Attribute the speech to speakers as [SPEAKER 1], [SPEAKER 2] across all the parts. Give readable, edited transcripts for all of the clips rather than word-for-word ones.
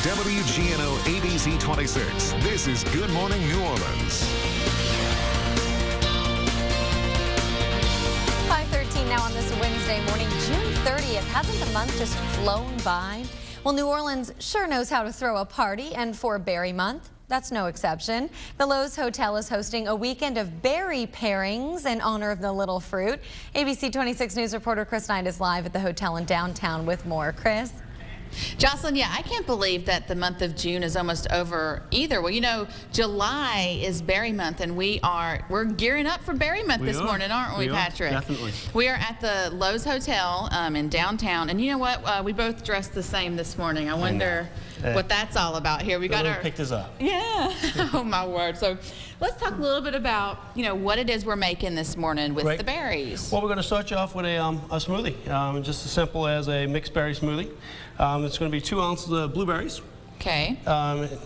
[SPEAKER 1] WGNO ABC 26. This is Good Morning New Orleans.
[SPEAKER 2] 5:13 now on this Wednesday morning, June 30th. Hasn't the month just flown by? Well, New Orleans sure knows how to throw a party, and for Berry Month, that's no exception. The Loews Hotel is hosting a weekend of berry pairings in honor of the little fruit. ABC 26 News reporter Chris Knight is live at the hotel in downtown with more. Chris?
[SPEAKER 3] Jocelyn, yeah, I can't believe that the month of June is almost over either. Well, you know, July is Berry Month, and we're gearing up for Berry Month this morning, aren't we, Patrick?
[SPEAKER 4] Definitely.
[SPEAKER 3] We are at the Loews Hotel in downtown, and you know what? We both dressed the same this morning. I wonder what that's all about here. We got our
[SPEAKER 4] picked us up.
[SPEAKER 3] Yeah. Oh my word. So let's talk a little bit about what it is we're making this morning with the berries.
[SPEAKER 4] Well, we're going to start you off with a smoothie, just as simple as a mixed berry smoothie. It's going to be 2 ounces of blueberries.
[SPEAKER 3] Okay.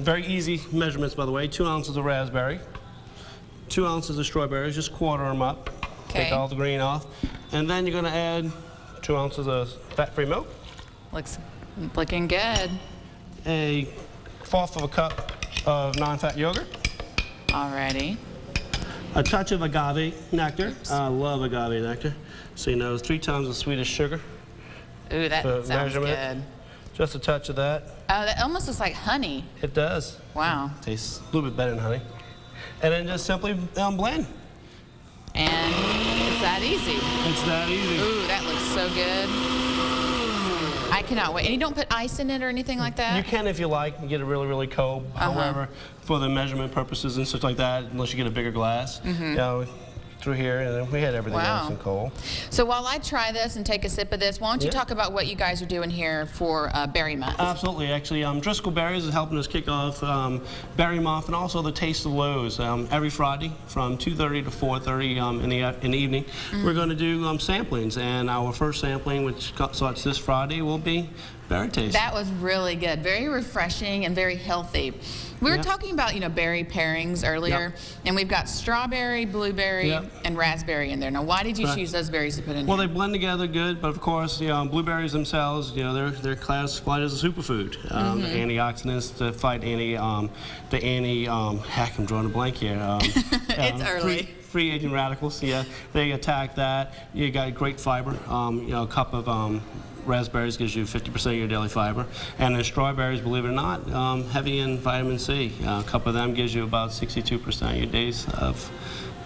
[SPEAKER 4] Very easy measurements, by the way. 2 ounces of raspberry, 2 ounces of strawberries, just quarter them up.
[SPEAKER 3] Okay.
[SPEAKER 4] Take all the green off, and then you're going to add 2 ounces of fat-free milk.
[SPEAKER 3] Looking good.
[SPEAKER 4] A fourth of a cup of non-fat yogurt.
[SPEAKER 3] Alrighty.
[SPEAKER 4] A touch of agave nectar. I love agave nectar. So 3 times the sweetest sugar.
[SPEAKER 3] Ooh, that sounds good.
[SPEAKER 4] Just a touch of that.
[SPEAKER 3] Oh, that almost looks like honey.
[SPEAKER 4] It does.
[SPEAKER 3] Wow.
[SPEAKER 4] It tastes a little bit better than honey. And then just simply blend.
[SPEAKER 3] And it's that easy.
[SPEAKER 4] It's that easy.
[SPEAKER 3] Ooh, that looks so good. I cannot wait. And you don't put ice in it or anything like that?
[SPEAKER 4] You can if you like. You get it really, really cold. However, for the measurement purposes and such like that, unless you get a bigger glass, through here, and then we had everything else in cold.
[SPEAKER 3] So while I try this and take a sip of this, why don't you talk about what you guys are doing here for Berry Month?
[SPEAKER 4] Absolutely. Actually, Driscoll Berries is helping us kick off Berry Month and also the Taste of Loews. Every Friday from 2:30 to 4:30 in the evening, we're going to do samplings, and our first sampling, which starts this Friday, will be berry taste.
[SPEAKER 3] That was really good. Very refreshing and very healthy. We were talking about, berry pairings earlier, and we've got strawberry, blueberry, and raspberry in there. Now, why did you choose those berries to put in
[SPEAKER 4] Well,
[SPEAKER 3] here?
[SPEAKER 4] they blend together good, but of course, blueberries themselves, they're classified as a superfood. Antioxidants to fight heck, I'm drawing a blank here.
[SPEAKER 3] It's early.
[SPEAKER 4] Free agent radicals, they attack that. You got great fiber, a cup of raspberries gives you 50% of your daily fiber, and then strawberries, believe it or not, heavy in vitamin C. A cup of them gives you about 62% of your days of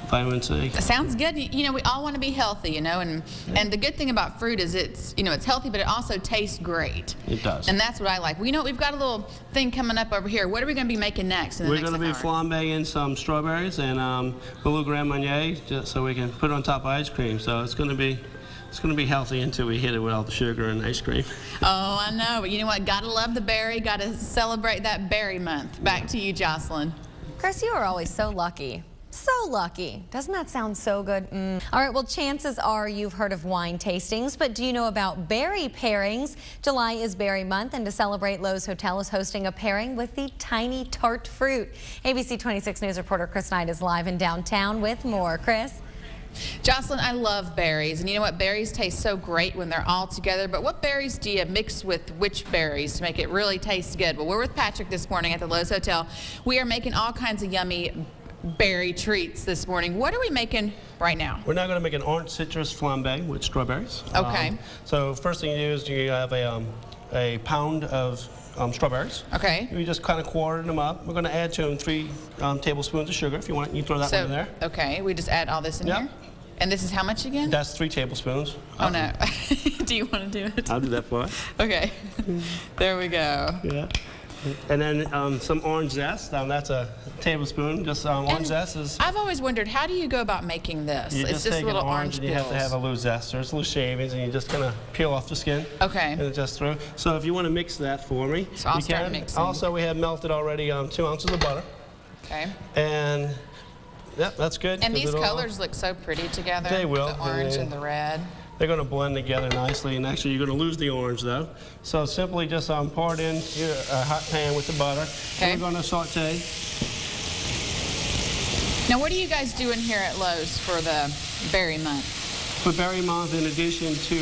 [SPEAKER 4] vitamin C.
[SPEAKER 3] Sounds good. We all want to be healthy, and the good thing about fruit is it's healthy, but it also tastes great.
[SPEAKER 4] It does.
[SPEAKER 3] And that's what I like. We've got a little thing coming up over here. What are we going to be making next?
[SPEAKER 4] We're going to be flambeing some strawberries and blue Grand Marnier, just so we can put it on top of ice cream. So it's going to be healthy until we hit it with all the sugar and ice cream.
[SPEAKER 3] Oh, I know. But you know what? Gotta love the berry. Gotta celebrate that Berry Month. Back to you, Jocelyn.
[SPEAKER 2] Chris, you are always so lucky. So lucky. Doesn't that sound so good? All right, well, chances are you've heard of wine tastings, but do you know about berry pairings? July is Berry Month, and to celebrate, Loews Hotel is hosting a pairing with the tiny tart fruit. ABC 26 News reporter Chris Knight is live in downtown with more. Chris?
[SPEAKER 3] Jocelyn, I love berries, and you know what? Berries taste so great when they're all together, but what berries do you mix with which berries to make it really taste good? Well, we're with Patrick this morning at the Loews Hotel. We are making all kinds of yummy berry treats this morning. What are we making right now?
[SPEAKER 4] We're now going to make an orange citrus flambe with strawberries.
[SPEAKER 3] Okay.
[SPEAKER 4] So first thing you do is you have a pound of strawberries.
[SPEAKER 3] Okay.
[SPEAKER 4] We just kind of quartered them up. We're going to add to them 3 tablespoons of sugar. If you want, you throw that one in there.
[SPEAKER 3] Okay, we just add all this in here? And this is how much again?
[SPEAKER 4] That's 3 tablespoons.
[SPEAKER 3] Oh, no. Do you want to do it?
[SPEAKER 4] I'll do that for you.
[SPEAKER 3] Okay. There we go.
[SPEAKER 4] Yeah. And then some orange zest. That's a tablespoon. Just orange zest is.
[SPEAKER 3] I've always wondered, how do you go about making this?
[SPEAKER 4] You just take
[SPEAKER 3] little
[SPEAKER 4] an orange and you have to have a little zest. There's little shavings, and you just kind of peel off the skin.
[SPEAKER 3] Okay.
[SPEAKER 4] And just through. So if you want to mix that for me,
[SPEAKER 3] so I'll
[SPEAKER 4] you
[SPEAKER 3] start
[SPEAKER 4] can.
[SPEAKER 3] Mixing.
[SPEAKER 4] Also, we have melted already 2 ounces of butter.
[SPEAKER 3] Okay.
[SPEAKER 4] And that's good.
[SPEAKER 3] And these colors look so pretty together.
[SPEAKER 4] They will.
[SPEAKER 3] The orange and the red.
[SPEAKER 4] They're going to blend together nicely, and actually you're going to lose the orange though. So simply just pour it into a hot pan with the butter.
[SPEAKER 3] Okay.
[SPEAKER 4] And we're going to saute.
[SPEAKER 3] Now, what are you guys doing here at Loews for the Berry Month?
[SPEAKER 4] For Berry Month, in addition to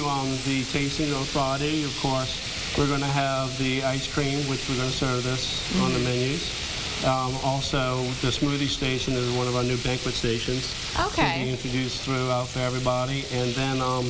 [SPEAKER 4] the tasting on Friday, of course, We're going to have the ice cream, which we're going to serve this on the menus. Also, the smoothie station is one of our new banquet stations.
[SPEAKER 3] Okay.
[SPEAKER 4] To be introduced throughout for everybody. And then a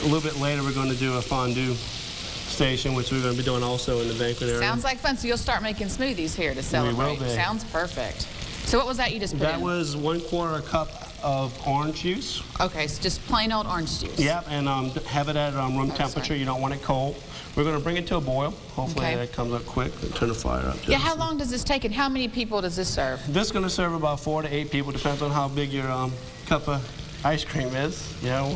[SPEAKER 4] little bit later, we're going to do a fondue station, which we're going to be doing also in the banquet area.
[SPEAKER 3] Sounds like fun. So you'll start making smoothies here to celebrate.
[SPEAKER 4] We will be.
[SPEAKER 3] Sounds perfect. So what was that you just put in?
[SPEAKER 4] That was 1/4 cup of orange juice.
[SPEAKER 3] Okay, so just plain old orange juice.
[SPEAKER 4] Yep, and have it at room temperature. You don't want it cold. We're going to bring it to a boil. Hopefully that comes up quick. Turn the fire up.
[SPEAKER 3] Yeah, how long does this take and how many people does this serve?
[SPEAKER 4] This is going to serve about 4 to 8 people. Depends on how big your cup of ice cream is. You know,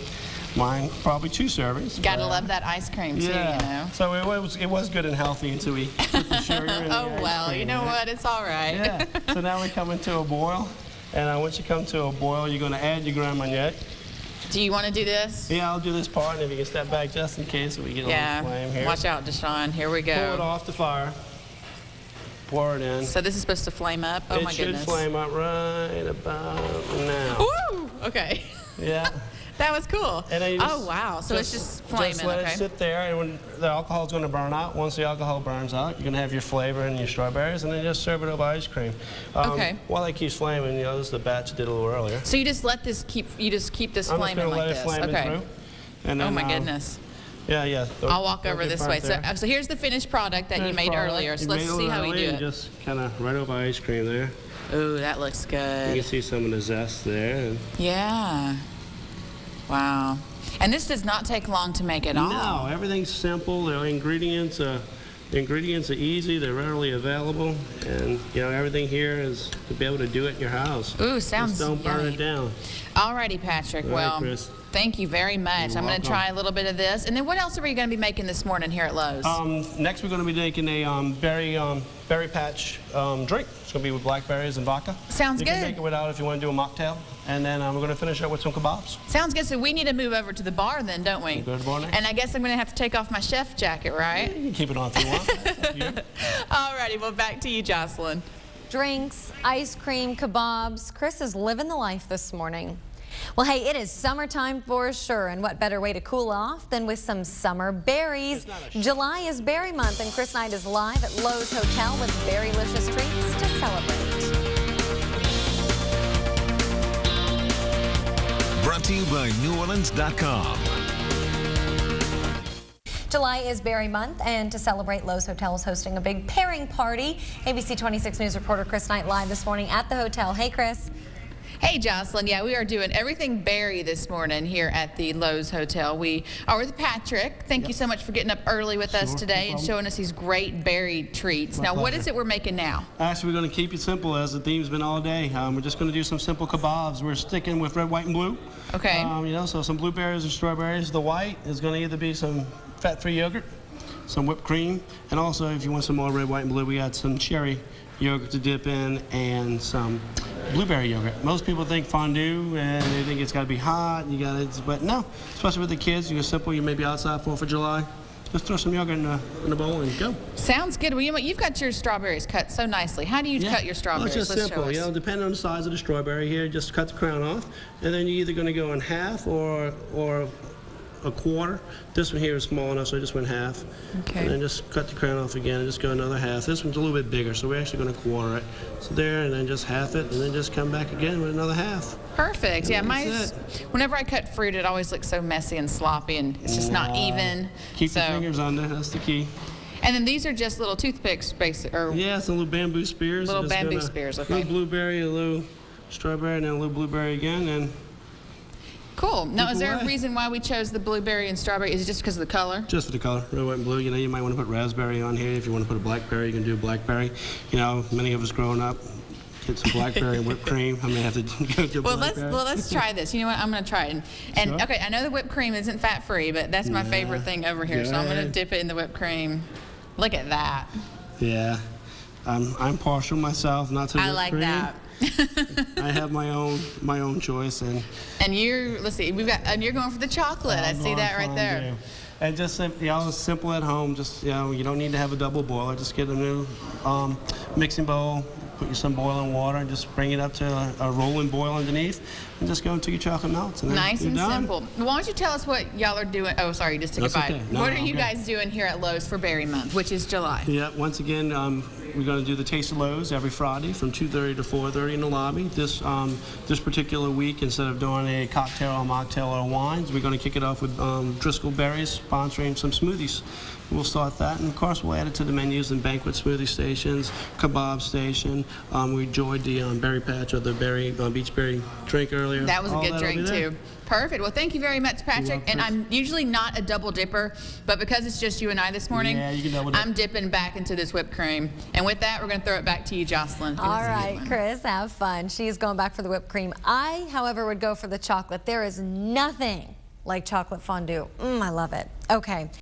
[SPEAKER 4] mine probably 2 servings.
[SPEAKER 3] You gotta love that ice cream too,
[SPEAKER 4] yeah.
[SPEAKER 3] you know.
[SPEAKER 4] So it was good and healthy until we put the sugar in the
[SPEAKER 3] Oh well,
[SPEAKER 4] cream,
[SPEAKER 3] you know what? It's all right.
[SPEAKER 4] Yeah. So now we come into a boil, and once you come to a boil, you're going to add your Grand Marnier.
[SPEAKER 3] Do you want to do this?
[SPEAKER 4] Yeah, I'll do this part, and if you can step back just in case we get a little flame here.
[SPEAKER 3] Watch out, Deshaun. Here we go.
[SPEAKER 4] Pull it off the fire. Pour it in.
[SPEAKER 3] So this is supposed to flame up? Oh my goodness.
[SPEAKER 4] It should flame up right about now.
[SPEAKER 3] Woo! Okay.
[SPEAKER 4] Yeah.
[SPEAKER 3] That was cool.
[SPEAKER 4] And then
[SPEAKER 3] oh wow! So it's just flaming.
[SPEAKER 4] Just let it sit there, and when the alcohol is going to burn out. Once the alcohol burns out, you're going to have your flavor and your strawberries, and then just serve it over ice cream.
[SPEAKER 3] Okay.
[SPEAKER 4] While it keeps flaming, you know, this is the batch I did a little earlier.
[SPEAKER 3] So you just let this keep. You just keep this flaming like this.
[SPEAKER 4] I'm just going to let it flame through. And then,
[SPEAKER 3] oh my goodness.
[SPEAKER 4] Yeah.
[SPEAKER 3] I'll walk over this way. So here's the finished product that you made earlier. So let's see how we do it.
[SPEAKER 4] Just kind of right over ice cream there.
[SPEAKER 3] Ooh, that looks good.
[SPEAKER 4] You can see some of the zest there.
[SPEAKER 3] Yeah. Wow. And this does not take long to make at all.
[SPEAKER 4] No, everything's simple. The ingredients are easy. They're readily available, and you know everything here is to be able to do it in your house.
[SPEAKER 3] Ooh, sounds
[SPEAKER 4] Just don't burn it down.
[SPEAKER 3] Alrighty, Patrick.
[SPEAKER 4] All right, Chris.
[SPEAKER 3] Thank you very much. I'm going to try a little bit of this. And then what else are we going to be making this morning here at Lowe's?
[SPEAKER 4] Next, we're going to be making a berry patch drink. It's going to be with blackberries and vodka.
[SPEAKER 3] Sounds good.
[SPEAKER 4] You can make it without if you want to do a mocktail. And then we're going to finish up with some kebabs.
[SPEAKER 3] Sounds good. So we need to move over to the bar then, don't we?
[SPEAKER 4] Go to the bar next.
[SPEAKER 3] And I guess I'm going to have to take off my chef jacket, right?
[SPEAKER 4] Yeah, you can keep it on if you want.
[SPEAKER 3] Alrighty, well, back to you, Jocelyn.
[SPEAKER 2] Drinks, ice cream, kebabs. Chris is living the life this morning. Well, hey, it is summertime for sure, and what better way to cool off than with some summer berries. July is berry month, and Chris Knight is live at Loews Hotel with berrylicious treats to celebrate.
[SPEAKER 1] Brought to you by NewOrleans.com.
[SPEAKER 2] July is berry month, and to celebrate, Loews Hotel is hosting a big pairing party. ABC 26 News reporter Chris Knight live this morning at the hotel. Hey, Chris.
[SPEAKER 3] Hey, Jocelyn. Yeah, we are doing everything berry this morning here at the Loews Hotel. We are with Patrick. Thank you so much for getting up early with us today and showing us these great berry treats. Now, what is it we're making now?
[SPEAKER 4] Actually, we're going to keep it simple, as the theme's been all day. We're just going to do some simple kebabs. We're sticking with red, white, and blue.
[SPEAKER 3] Okay.
[SPEAKER 4] You know, so some blueberries and strawberries. The white is going to either be some fat-free yogurt, some whipped cream, and also, if you want some more red, white, and blue, we got some cherry yogurt to dip in and some blueberry yogurt. Most people think fondue and they think it's got to be hot. But no, especially with the kids, you're simple. You may be outside 4th of July. Just throw some yogurt in the bowl and go.
[SPEAKER 3] Sounds good. Well, you've got your strawberries cut so nicely. How do you cut your strawberries?
[SPEAKER 4] Well, it's just simple. You know, depending on the size of the strawberry here, just cut the crown off, and then you're either going to go in half or a quarter. This one here is small enough, so I just went half.
[SPEAKER 3] Okay.
[SPEAKER 4] And then just cut the crown off again and just go another half. This one's a little bit bigger, so we're actually going to quarter it. So there, and then just half it, and then just come back again with another half.
[SPEAKER 3] Perfect. Yeah, whenever I cut fruit, it always looks so messy and sloppy, and it's just not even.
[SPEAKER 4] Keep your fingers under. That's the key.
[SPEAKER 3] And then these are just little toothpicks, basically.
[SPEAKER 4] Yeah, it's a little bamboo spears.
[SPEAKER 3] Little bamboo spears. Okay.
[SPEAKER 4] A little blueberry, a little strawberry, and then a little blueberry again, and.
[SPEAKER 3] Cool. Now, is there a reason why we chose the blueberry and strawberry? Is it just because of the color?
[SPEAKER 4] Just for the color, red, white, and blue. You know, you might want to put raspberry on here. If you want to put a blackberry, you can do blackberry. You know, many of us growing up get some blackberry and whipped cream. I may have to go get blackberry.
[SPEAKER 3] Let's try this. You know what? I'm going to try it. And
[SPEAKER 4] Sure.
[SPEAKER 3] Okay, I know the whipped cream isn't fat-free, but that's my favorite thing over here. So I'm going to dip it in the whipped cream. Look at that.
[SPEAKER 4] Yeah, I'm partial myself, not to whipped cream.
[SPEAKER 3] I like that.
[SPEAKER 4] I have my own choice, and
[SPEAKER 3] let's see, and you're going for the chocolate. I see that right there.
[SPEAKER 4] And just simple at home. Just you know, you don't need to have a double boiler. Just get a new mixing bowl, put you some boiling water, and just bring it up to a rolling boil underneath, and just go until your chocolate melts. And
[SPEAKER 3] nice and
[SPEAKER 4] done.
[SPEAKER 3] simple. Why don't you tell us what y'all are doing? Oh, sorry, you just took a bite.
[SPEAKER 4] Okay. No,
[SPEAKER 3] what are you
[SPEAKER 4] okay.
[SPEAKER 3] guys doing here at Lowe's for Berry Month, which is July?
[SPEAKER 4] Yeah, once again, we're going to do the Taste of Lowe's every Friday from 2:30 to 4:30 in the lobby. This particular week, instead of doing a cocktail or mocktail or wines, we're going to kick it off with Driscoll berries, sponsoring some smoothies. We'll start that, and of course we'll add it to the menus and banquet smoothie stations, kebab station. We enjoyed the berry patch or the berry beach berry drink earlier.
[SPEAKER 3] That was a good drink too. Perfect. Well, thank you very much, Patrick. And I'm usually not a double dipper, but because it's just you and I this morning,
[SPEAKER 4] yeah, you can double dip.
[SPEAKER 3] I'm dipping back into this whipped cream. And with that, we're going to throw it back to you, Jocelyn.
[SPEAKER 2] All right, Chris, have fun. She's going back for the whipped cream. I, however, would go for the chocolate. There is nothing like chocolate fondue. I love it. Okay.